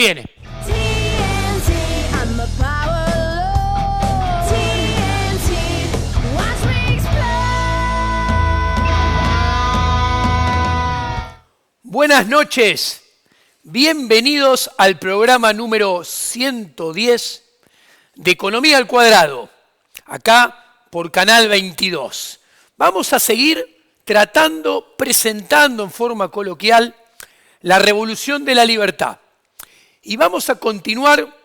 viene. Buenas noches, bienvenidos al programa número 110 de Economía al Cuadrado, acá por Canal 22. Vamos a seguir presentando en forma coloquial la revolución de la libertad. Y vamos a continuar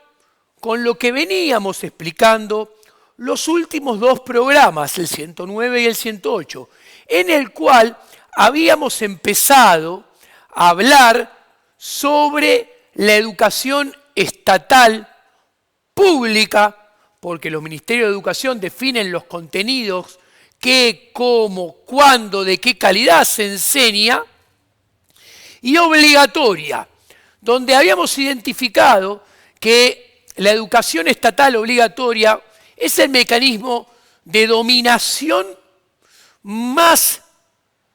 con lo que veníamos explicando los últimos dos programas, el 109 y el 108, en el cual habíamos empezado a hablar sobre la educación estatal pública, porque los ministerios de educación definen los contenidos, qué, cómo, cuándo, de qué calidad se enseña, y obligatoria, donde habíamos identificado que la educación estatal obligatoria es el mecanismo de dominación más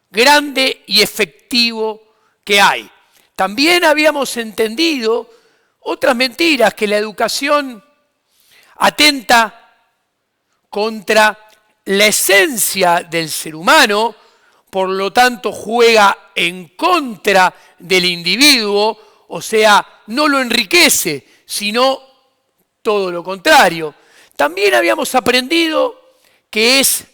grande y efectivo que hay. También habíamos entendido otras mentiras, que la educación atenta contra la esencia del ser humano, por lo tanto juega en contra del individuo, o sea, no lo enriquece, sino todo lo contrario. También habíamos aprendido que es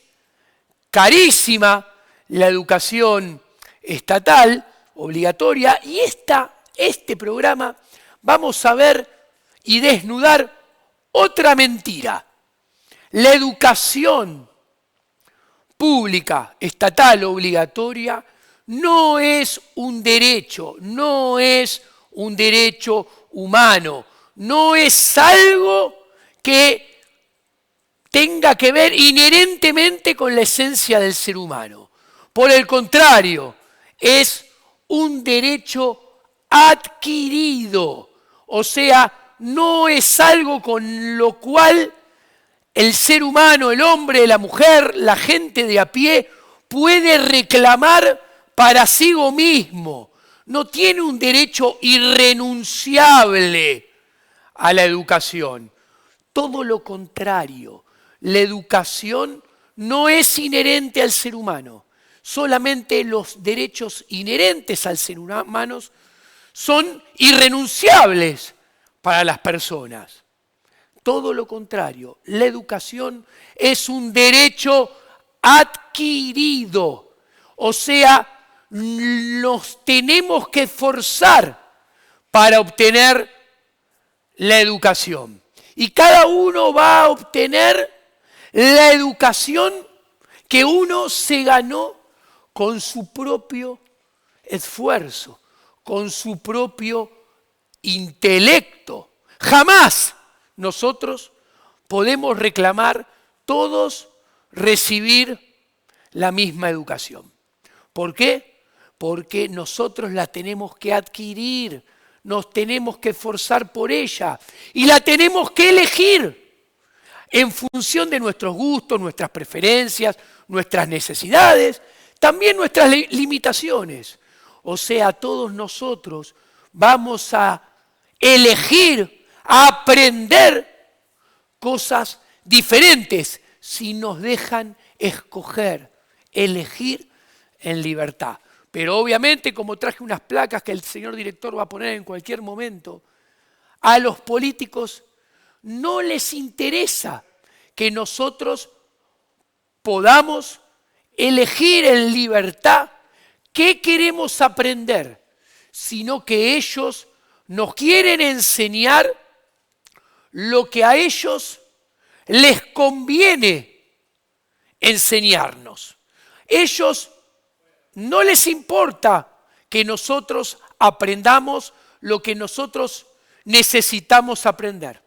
carísima la educación estatal obligatoria, y este programa vamos a ver y desnudar otra mentira. La educación pública, estatal, obligatoria, no es un derecho, no es un derecho humano, no es algo que tenga que ver inherentemente con la esencia del ser humano. Por el contrario, es un derecho adquirido, o sea, no es algo con lo cual el ser humano, el hombre, la mujer, la gente de a pie puede reclamar para sí mismo. No tiene un derecho irrenunciable a la educación. Todo lo contrario, la educación no es inherente al ser humano. Solamente los derechos inherentes al ser humano son irrenunciables para las personas. Todo lo contrario, la educación es un derecho adquirido. O sea, nos tenemos que esforzar para obtener la educación. Y cada uno va a obtener la educación que uno se ganó con su propio esfuerzo, con su propio intelecto. Jamás nosotros podemos reclamar todos recibir la misma educación. ¿Por qué? Porque nosotros la tenemos que adquirir, nos tenemos que esforzar por ella y la tenemos que elegir en función de nuestros gustos, nuestras preferencias, nuestras necesidades, también nuestras limitaciones. O sea, todos nosotros vamos a elegir, a aprender cosas diferentes si nos dejan escoger, elegir en libertad. Pero obviamente, como traje unas placas que el señor director va a poner en cualquier momento, a los políticos no les interesa que nosotros podamos elegir en libertad qué queremos aprender, sino que ellos nos quieren enseñar lo que a ellos les conviene enseñarnos. Ellos no les importa que nosotros aprendamos lo que nosotros necesitamos aprender,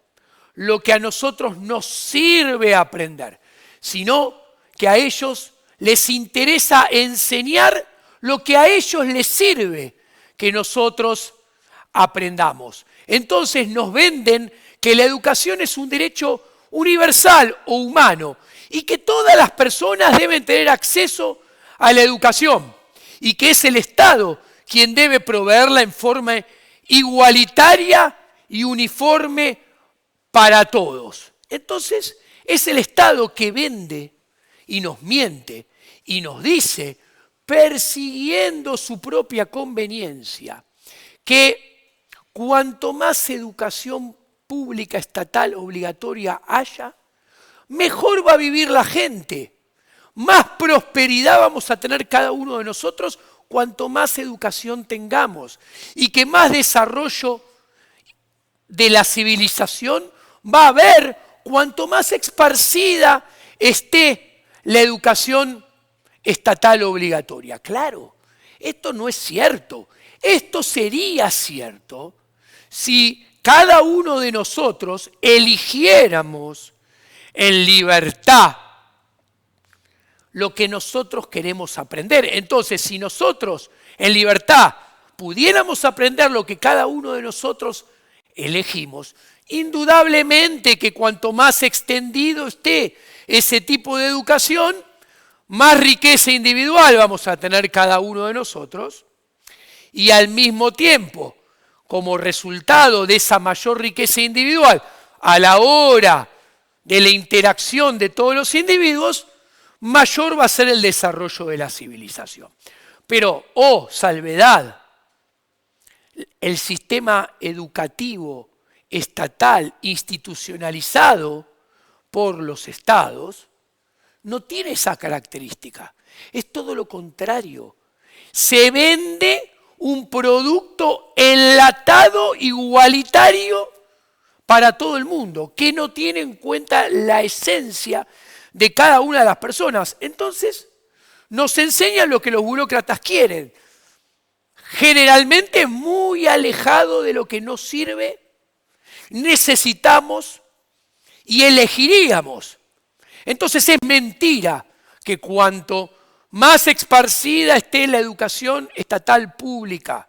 lo que a nosotros nos sirve aprender, sino que a ellos les interesa enseñar lo que a ellos les sirve que nosotros aprendamos. Entonces nos venden que la educación es un derecho universal o humano y que todas las personas deben tener acceso a la educación y que es el Estado quien debe proveerla en forma igualitaria y uniforme para todos. Entonces, es el Estado que vende y nos miente y nos dice, persiguiendo su propia conveniencia, que cuanto más educación pública estatal obligatoria haya, mejor va a vivir la gente, más prosperidad vamos a tener cada uno de nosotros cuanto más educación tengamos y que más desarrollo de la civilización va a haber cuanto más esparcida esté la educación estatal obligatoria. Claro, esto no es cierto. Esto sería cierto si cada uno de nosotros eligiéramos en libertad lo que nosotros queremos aprender. Entonces, si nosotros en libertad pudiéramos aprender lo que cada uno de nosotros elegimos, indudablemente que cuanto más extendido esté ese tipo de educación, más riqueza individual vamos a tener cada uno de nosotros y al mismo tiempo, como resultado de esa mayor riqueza individual, a la hora de la interacción de todos los individuos, mayor va a ser el desarrollo de la civilización. Pero, salvedad, el sistema educativo estatal institucionalizado por los estados no tiene esa característica. Es todo lo contrario. Se vende un producto enlatado igualitario para todo el mundo, que no tiene en cuenta la esencia de cada una de las personas. Entonces, nos enseñan lo que los burócratas quieren, generalmente muy alejado de lo que nos sirve, necesitamos y elegiríamos. Entonces es mentira que cuanto más esparcida esté la educación estatal pública,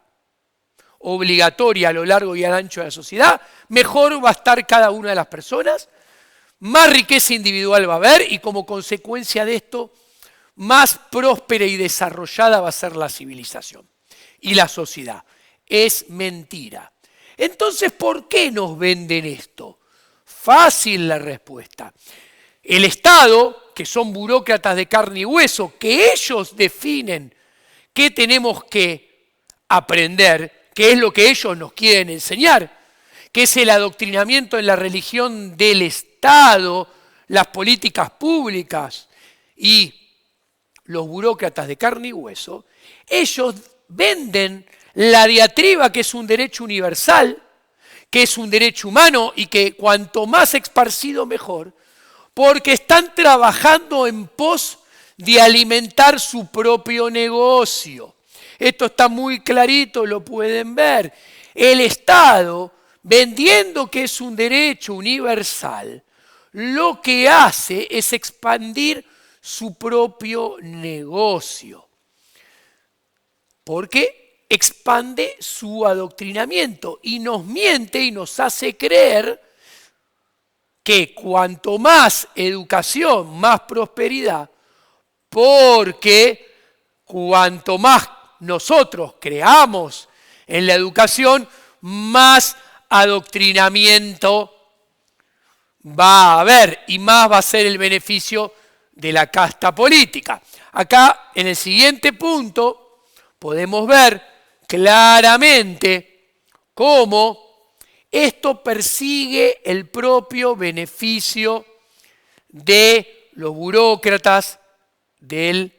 obligatoria a lo largo y al ancho de la sociedad, mejor va a estar cada una de las personas, más riqueza individual va a haber y como consecuencia de esto, más próspera y desarrollada va a ser la civilización y la sociedad. Es mentira. Entonces, ¿por qué nos venden esto? Fácil la respuesta. El Estado, que son burócratas de carne y hueso, que ellos definen qué tenemos que aprender, qué es lo que ellos nos quieren enseñar, que es el adoctrinamiento en la religión del Estado, las políticas públicas y los burócratas de carne y hueso, ellos venden la diatriba que es un derecho universal, que es un derecho humano y que cuanto más esparcido mejor, porque están trabajando en pos de alimentar su propio negocio. Esto está muy clarito, lo pueden ver. El Estado, vendiendo que es un derecho universal, lo que hace es expandir su propio negocio. Porque expande su adoctrinamiento y nos miente y nos hace creer que cuanto más educación, más prosperidad, porque cuanto más nosotros creamos en la educación, más adoctrinamiento va a haber y más va a ser el beneficio de la casta política. Acá, en el siguiente punto, podemos ver claramente cómo esto persigue el propio beneficio de los burócratas del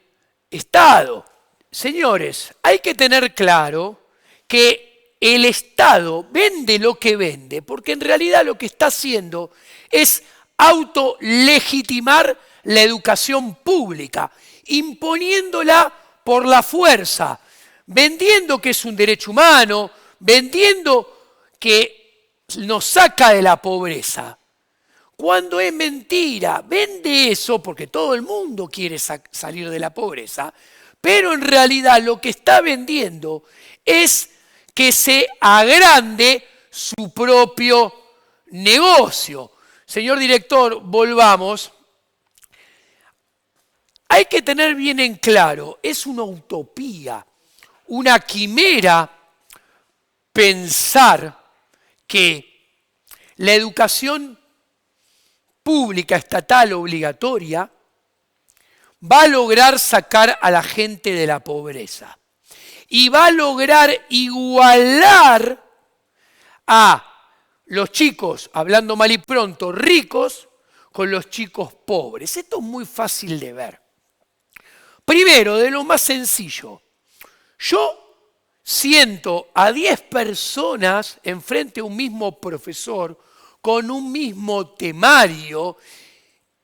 Estado. Señores, hay que tener claro que el Estado vende lo que vende, porque en realidad lo que está haciendo es autolegitimar la educación pública, imponiéndola por la fuerza, vendiendo que es un derecho humano, vendiendo que nos saca de la pobreza. Cuando es mentira, vende eso porque todo el mundo quiere salir de la pobreza, pero en realidad lo que está vendiendo es que se agrande su propio negocio. Señor director, volvamos. Hay que tener bien en claro, es una utopía, una quimera pensar que la educación pública estatal obligatoria va a lograr sacar a la gente de la pobreza y va a lograr igualar a los chicos, hablando mal y pronto, ricos, con los chicos pobres. Esto es muy fácil de ver. Primero, de lo más sencillo, yo siento a 10 personas enfrente a un mismo profesor con un mismo temario,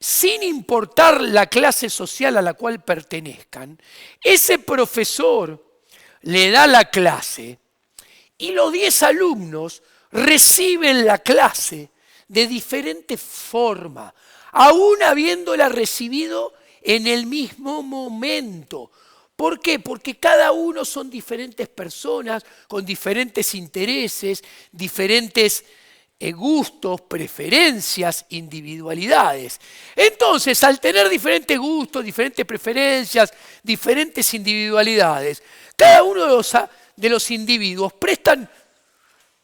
sin importar la clase social a la cual pertenezcan. Ese profesor le da la clase y los 10 alumnos reciben la clase de diferente forma, aún habiéndola recibido en el mismo momento. ¿Por qué? Porque cada uno son diferentes personas con diferentes intereses, diferentes gustos, preferencias, individualidades. Entonces, al tener diferentes gustos, diferentes preferencias, diferentes individualidades, cada uno de los individuos prestan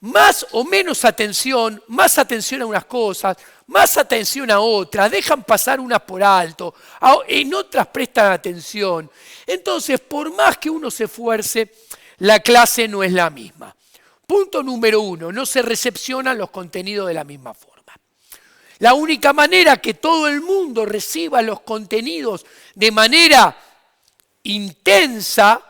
más o menos atención, más atención a unas cosas, más atención a otras, dejan pasar unas por alto, en otras prestan atención. Entonces, por más que uno se esfuerce, la clase no es la misma. Punto número 1, no se recepcionan los contenidos de la misma forma. La única manera que todo el mundo reciba los contenidos de manera intensa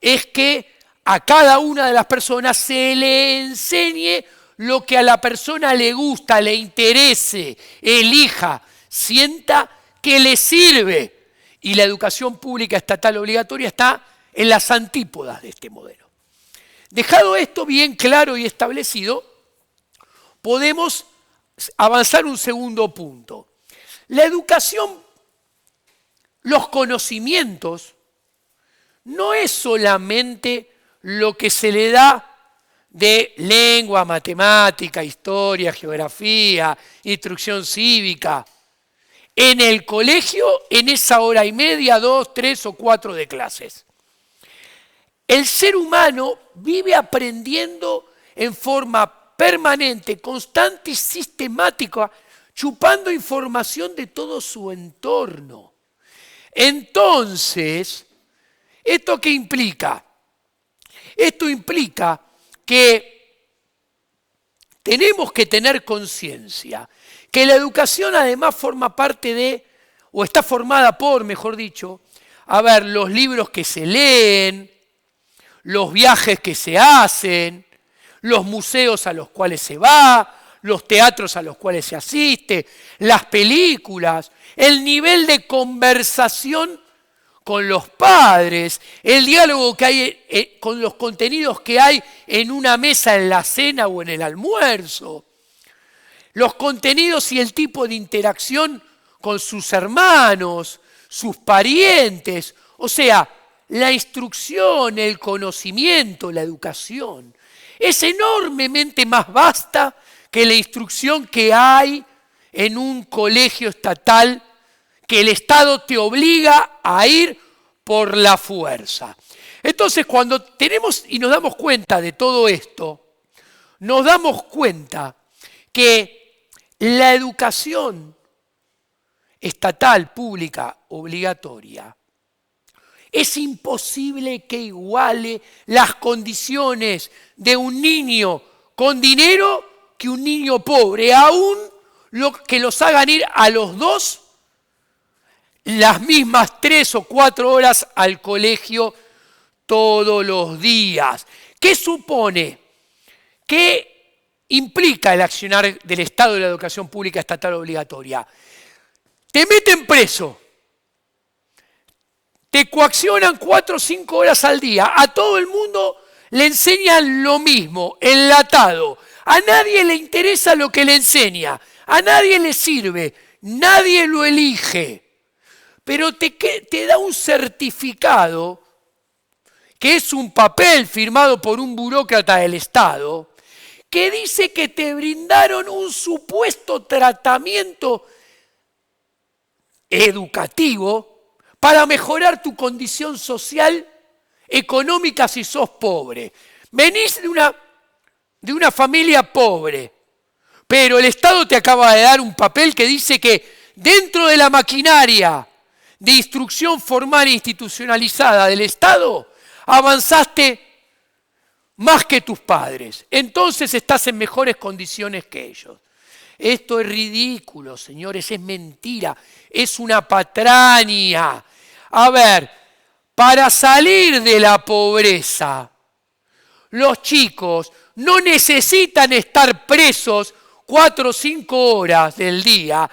es que a cada una de las personas se le enseñe lo que a la persona le gusta, le interese, elija, sienta que le sirve. Y la educación pública estatal obligatoria está en las antípodas de este modelo. Dejado esto bien claro y establecido, podemos avanzar un segundo punto. La educación, los conocimientos, no es solamente lo que se le da de lengua, matemática, historia, geografía, instrucción cívica. En el colegio, en esa hora y media, 2, 3 o 4 de clases. El ser humano vive aprendiendo en forma permanente, constante y sistemática, chupando información de todo su entorno. Entonces, ¿esto qué implica? Esto implica que tenemos que tener conciencia que la educación además forma parte de, o está formada por, mejor dicho, los libros que se leen, los viajes que se hacen, los museos a los cuales se va, los teatros a los cuales se asiste, las películas, el nivel de conversación con los padres, el diálogo que hay con los contenidos que hay en una mesa en la cena o en el almuerzo, los contenidos y el tipo de interacción con sus hermanos, sus parientes, o sea, la instrucción, el conocimiento, la educación, es enormemente más vasta que la instrucción que hay en un colegio estatal que el Estado te obliga a ir por la fuerza. Entonces, cuando tenemos y nos damos cuenta de todo esto, nos damos cuenta que la educación estatal, pública, obligatoria, es imposible que iguale las condiciones de un niño con dinero que un niño pobre, aún que los hagan ir a los dos las mismas 3 o 4 horas al colegio todos los días. ¿Qué supone? ¿Qué implica el accionar del Estado de la educación pública estatal obligatoria? Te meten preso. Te coaccionan 4 o 5 horas al día. A todo el mundo le enseñan lo mismo, enlatado. A nadie le interesa lo que le enseña. A nadie le sirve. Nadie lo elige. Pero te da un certificado, que es un papel firmado por un burócrata del Estado, que dice que te brindaron un supuesto tratamiento educativo para mejorar tu condición social, económica si sos pobre. Venís de una familia pobre, Pero el Estado te acaba de dar un papel que dice que dentro de la maquinaria de instrucción formal e institucionalizada del Estado, avanzaste más que tus padres. Entonces estás en mejores condiciones que ellos. Esto es ridículo, señores, es mentira, es una patraña. A ver, para salir de la pobreza, los chicos no necesitan estar presos 4 o 5 horas del día,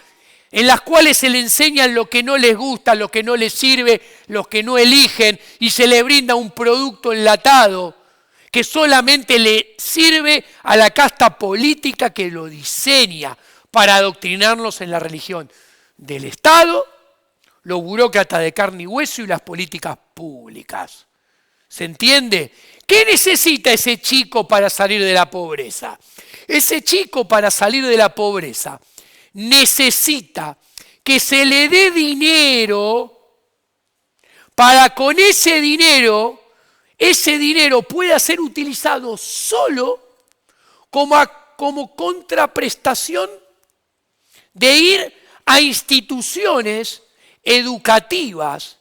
en las cuales se les enseñan lo que no les gusta, lo que no les sirve, lo que no eligen, y se les brinda un producto enlatado que solamente le sirve a la casta política que lo diseña para adoctrinarnos en la religión del Estado, los burócratas de carne y hueso y las políticas públicas. ¿Se entiende? ¿Qué necesita ese chico para salir de la pobreza? Ese chico para salir de la pobreza necesita que se le dé dinero para con ese dinero pueda ser utilizado solo como contraprestación de ir a instituciones educativas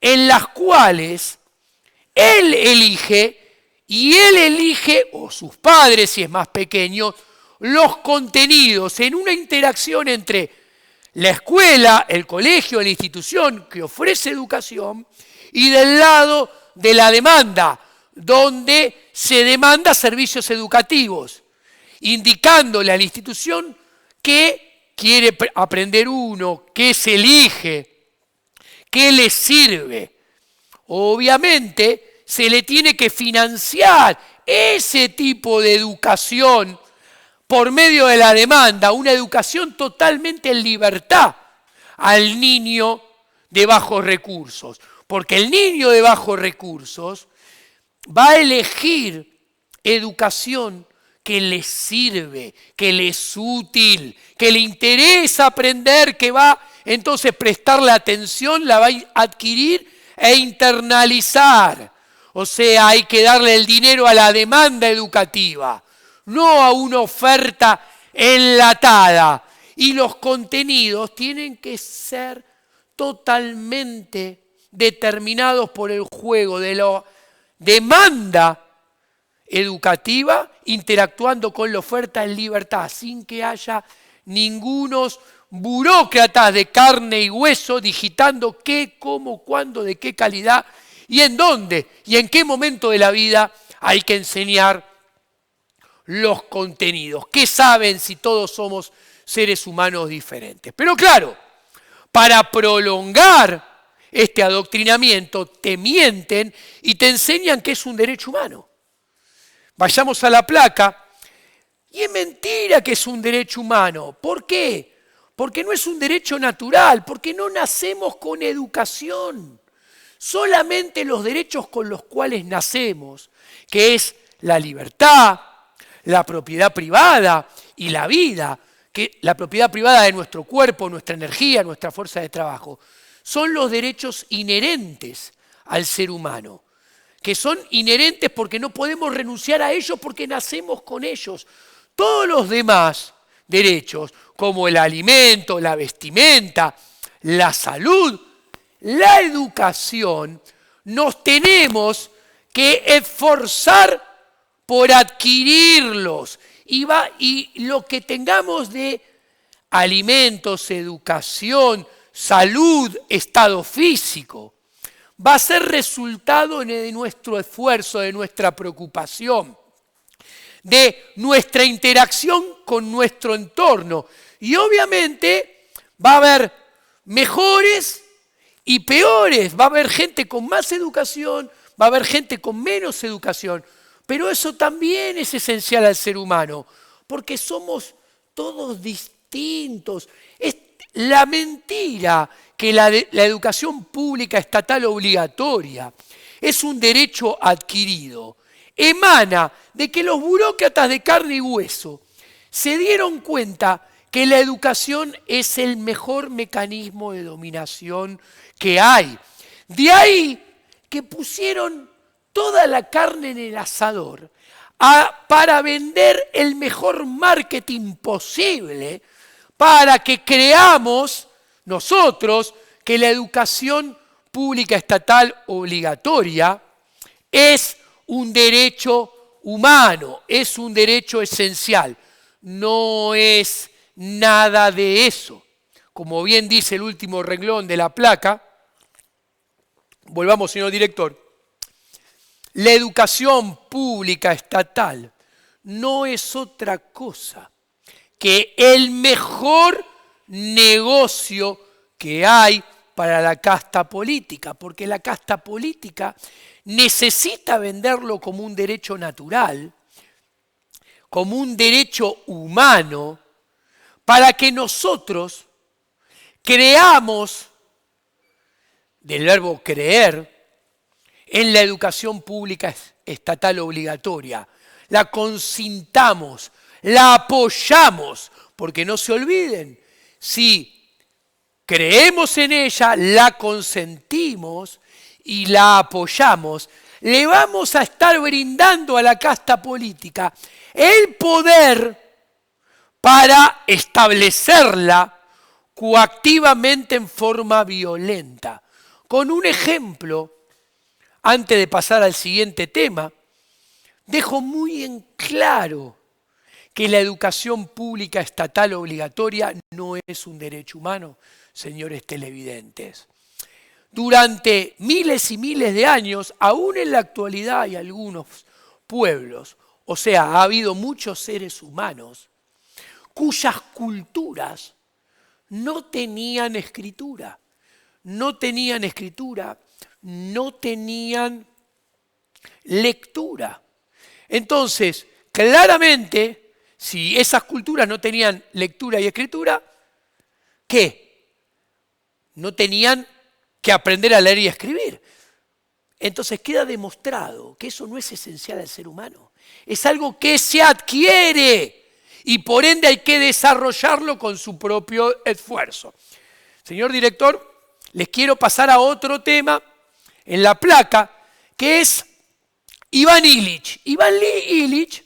en las cuales él elige, o sus padres si es más pequeño, los contenidos en una interacción entre la escuela, el colegio, la institución que ofrece educación y del lado de la demanda, donde se demanda servicios educativos, indicándole a la institución qué quiere aprender uno, qué se elige, qué le sirve. Obviamente se le tiene que financiar ese tipo de educación por medio de la demanda, una educación totalmente en libertad al niño de bajos recursos. Porque el niño de bajos recursos va a elegir educación que le sirve, que le es útil, que le interesa aprender, que va entonces prestarle atención, la va a adquirir e internalizar. O sea, hay que darle el dinero a la demanda educativa, no a una oferta enlatada. Y los contenidos tienen que ser totalmente determinados por el juego de la demanda educativa, interactuando con la oferta en libertad, sin que haya ningunos burócratas de carne y hueso digitando qué, cómo, cuándo, de qué calidad y en dónde y en qué momento de la vida hay que enseñar los contenidos. ¿Qué saben si todos somos seres humanos diferentes? Pero claro, para prolongar este adoctrinamiento te mienten y te enseñan que es un derecho humano. Vayamos a la placa y es mentira que es un derecho humano. ¿Por qué? Porque no es un derecho natural, porque no nacemos con educación. Solamente los derechos con los cuales nacemos, que es la libertad, la propiedad privada y la vida, que la propiedad privada de nuestro cuerpo, nuestra energía, nuestra fuerza de trabajo, son los derechos inherentes al ser humano, que son inherentes porque no podemos renunciar a ellos porque nacemos con ellos. Todos los demás derechos, como el alimento, la vestimenta, la salud, la educación, nos tenemos que esforzar por adquirirlos. Y lo que tengamos de alimentos, educación, salud, estado físico, va a ser resultado de nuestro esfuerzo, de nuestra preocupación, de nuestra interacción con nuestro entorno. Y obviamente va a haber mejores y peores, va a haber gente con más educación, va a haber gente con menos educación, pero eso también es esencial al ser humano, porque somos todos distintos. Es la mentira que la educación pública estatal obligatoria es un derecho adquirido, emana de que los burócratas de carne y hueso se dieron cuenta que la educación es el mejor mecanismo de dominación que hay. De ahí que pusieron toda la carne en el asador para vender el mejor marketing posible, para que creamos nosotros que la educación pública estatal obligatoria es un derecho humano, es un derecho esencial. No es nada de eso. Como bien dice el último renglón de la placa, volvamos, señor director, la educación pública estatal no es otra cosa que el mejor negocio que hay para la casta política, porque la casta política necesita venderlo como un derecho natural, como un derecho humano, para que nosotros creamos, del verbo creer, en la educación pública estatal obligatoria. La consintamos, la apoyamos, porque no se olviden, si creemos en ella, la consentimos y la apoyamos, le vamos a estar brindando a la casta política el poder para establecerla coactivamente en forma violenta. Con un ejemplo, antes de pasar al siguiente tema, dejo muy en claro que la educación pública estatal obligatoria no es un derecho humano, señores televidentes. Durante miles y miles de años, aún en la actualidad hay algunos pueblos, o sea, ha habido muchos seres humanos cuyas culturas no tenían escritura, no tenían lectura. Entonces, claramente, si esas culturas no tenían lectura y escritura, ¿qué? No tenían que aprender a leer y a escribir. Entonces queda demostrado que eso no es esencial al ser humano. Es algo que se adquiere y por ende hay que desarrollarlo con su propio esfuerzo. Señor director, les quiero pasar a otro tema en la placa, que es Iván Illich. Iván Illich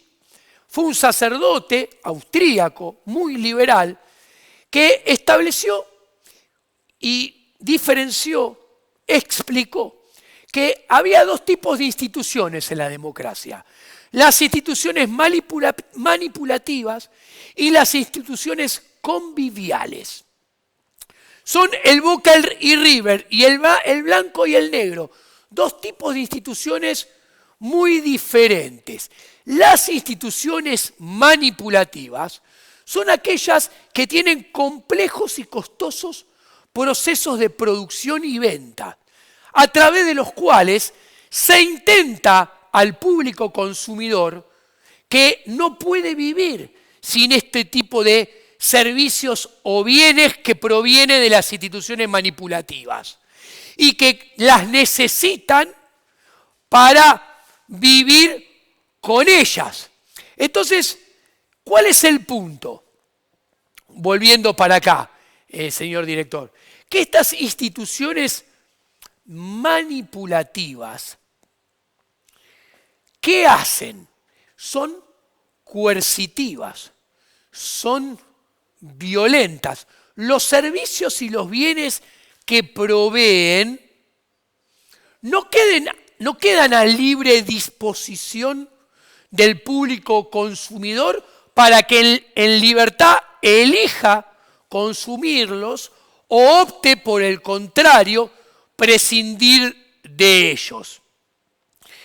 fue un sacerdote austríaco, muy liberal, que estableció y diferenció, explicó que había dos tipos de instituciones en la democracia. Las instituciones manipulativas y las instituciones conviviales. Son el Boca y River y el blanco y el negro. Dos tipos de instituciones muy diferentes. Las instituciones manipulativas son aquellas que tienen complejos y costosos procesos de producción y venta, a través de los cuales se intenta al público consumidor que no puede vivir sin este tipo de servicios o bienes que provienen de las instituciones manipulativas y que las necesitan para vivir con ellas. Entonces, ¿cuál es el punto? Volviendo para acá, señor director, que estas instituciones manipulativas, ¿qué hacen? Son coercitivas, son violentas. Los servicios y los bienes que proveen no quedan a libre disposición del público consumidor para que en libertad elija consumirlos o opte por el contrario, prescindir de ellos.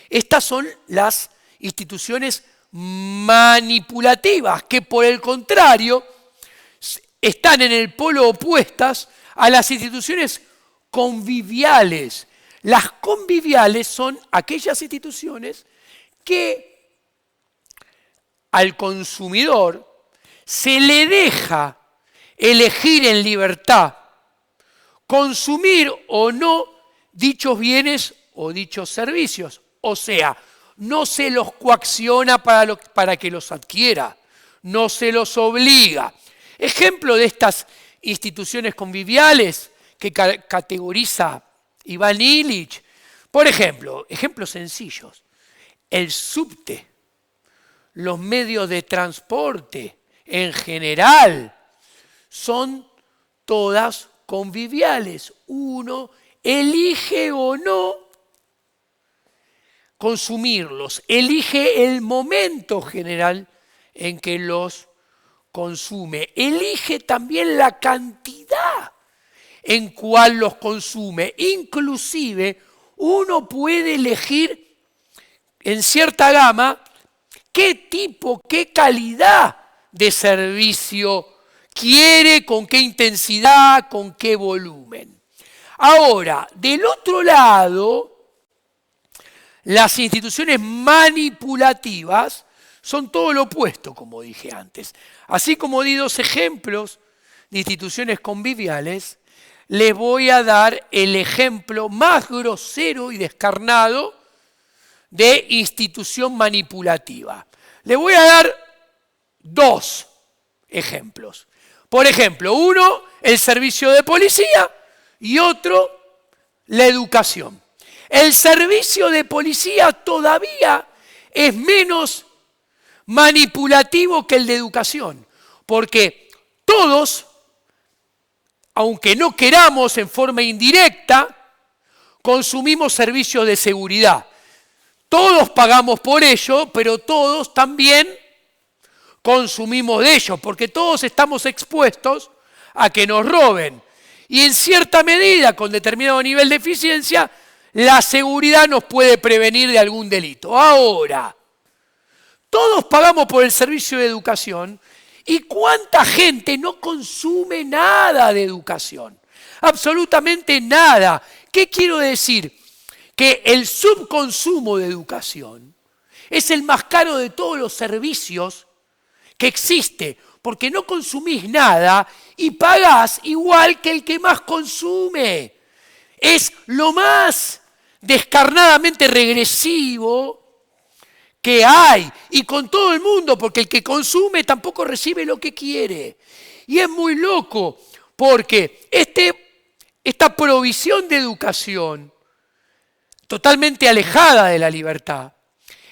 Estas son las instituciones manipulativas que por el contrario están en el polo opuestas a las instituciones conviviales. Las conviviales son aquellas instituciones que al consumidor se le deja elegir en libertad consumir o no dichos bienes o dichos servicios. O sea, no se los coacciona para que los adquiera, no se los obliga. Ejemplo de estas instituciones conviviales que categoriza Iván Illich, por ejemplo, ejemplos sencillos, el subte. los medios de transporte en general son todas conviviales. Uno elige o no consumirlos, elige el momento general en que los consume, elige también la cantidad en cual los consume. Inclusive uno puede elegir en cierta gama qué tipo, qué calidad de servicio quiere, con qué intensidad, con qué volumen. Ahora, del otro lado, las instituciones manipulativas son todo lo opuesto, como dije antes. Así como di dos ejemplos de instituciones conviviales, les voy a dar el ejemplo más grosero y descarnado de institución manipulativa. Les voy a dar dos ejemplos. Por ejemplo, uno, el servicio de policía, y otro, la educación. El servicio de policía todavía es menos manipulativo que el de educación, porque todos, aunque no queramos en forma indirecta, consumimos servicios de seguridad. Todos pagamos por ello, pero todos también consumimos de ellos, porque todos estamos expuestos a que nos roben. Y en cierta medida, con determinado nivel de eficiencia, la seguridad nos puede prevenir de algún delito. Ahora, todos pagamos por el servicio de educación, ¿y cuánta gente no consume nada de educación? Absolutamente nada. ¿Qué quiero decir? Que el subconsumo de educación es el más caro de todos los servicios que existe, porque no consumís nada y pagás igual que el que más consume. Es lo más descarnadamente regresivo que hay, y con todo el mundo, porque el que consume tampoco recibe lo que quiere. Y es muy loco, porque esta provisión de educación, totalmente alejada de la libertad,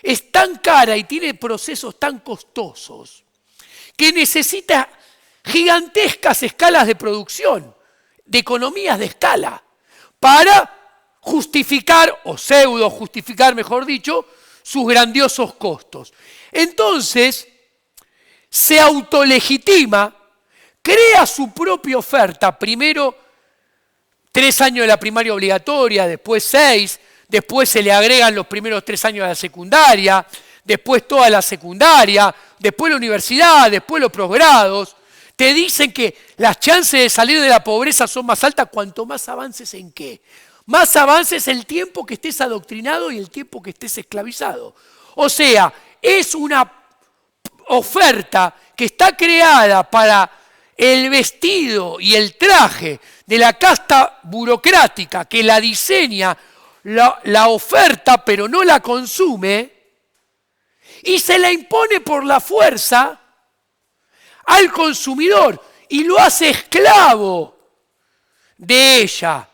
es tan cara y tiene procesos tan costosos que necesita gigantescas escalas de producción, de economías de escala, para justificar, o pseudo justificar, mejor dicho, sus grandiosos costos. Entonces, se autolegitima, crea su propia oferta, primero 3 años de la primaria obligatoria, después 6, después se le agregan los primeros 3 años de la secundaria, después toda la secundaria, después la universidad, después los posgrados. Te dicen que las chances de salir de la pobreza son más altas cuanto más avances en qué. Más avances el tiempo que estés adoctrinado y el tiempo que estés esclavizado. O sea, es una oferta que está creada para el vestido y el traje de la casta burocrática que la diseña, la oferta, pero no la consume, y se la impone por la fuerza al consumidor y lo hace esclavo de ella.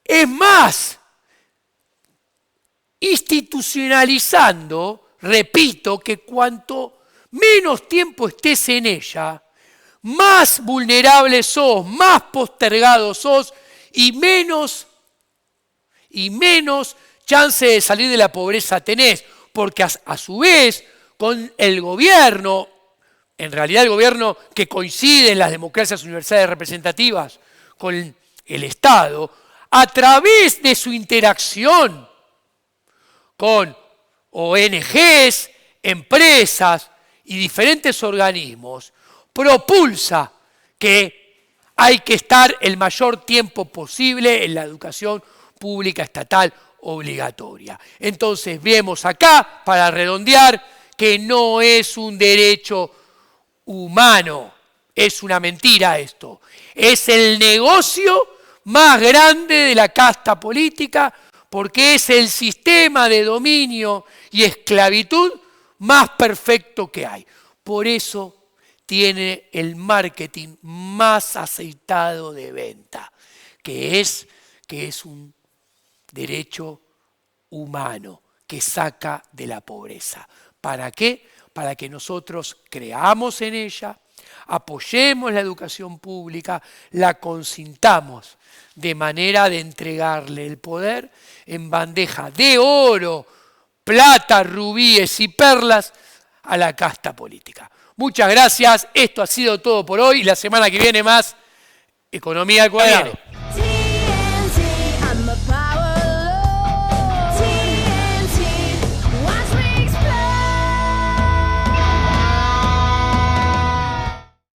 Es más, institucionalizando, repito, que cuanto menos tiempo estés en ella, más vulnerable sos, más postergado sos y menos chance de salir de la pobreza tenés, porque a su vez con el gobierno, en realidad el gobierno que coincide en las democracias universales representativas con el Estado, a través de su interacción con ONGs, empresas y diferentes organismos, propulsa que hay que estar el mayor tiempo posible en la educación pública estatal obligatoria. Entonces vemos acá, para redondear, que no es un derecho humano, es una mentira esto. Es el negocio más grande de la casta política, porque es el sistema de dominio y esclavitud más perfecto que hay. Por eso tiene el marketing más aceitado de venta, que es un derecho humano, que saca de la pobreza. ¿Para qué? Para que nosotros creamos en ella, apoyemos la educación pública, la consintamos de manera de entregarle el poder en bandeja de oro, plata, rubíes y perlas a la casta política. Muchas gracias, esto ha sido todo por hoy. La semana que viene más Economía al Cuadrado.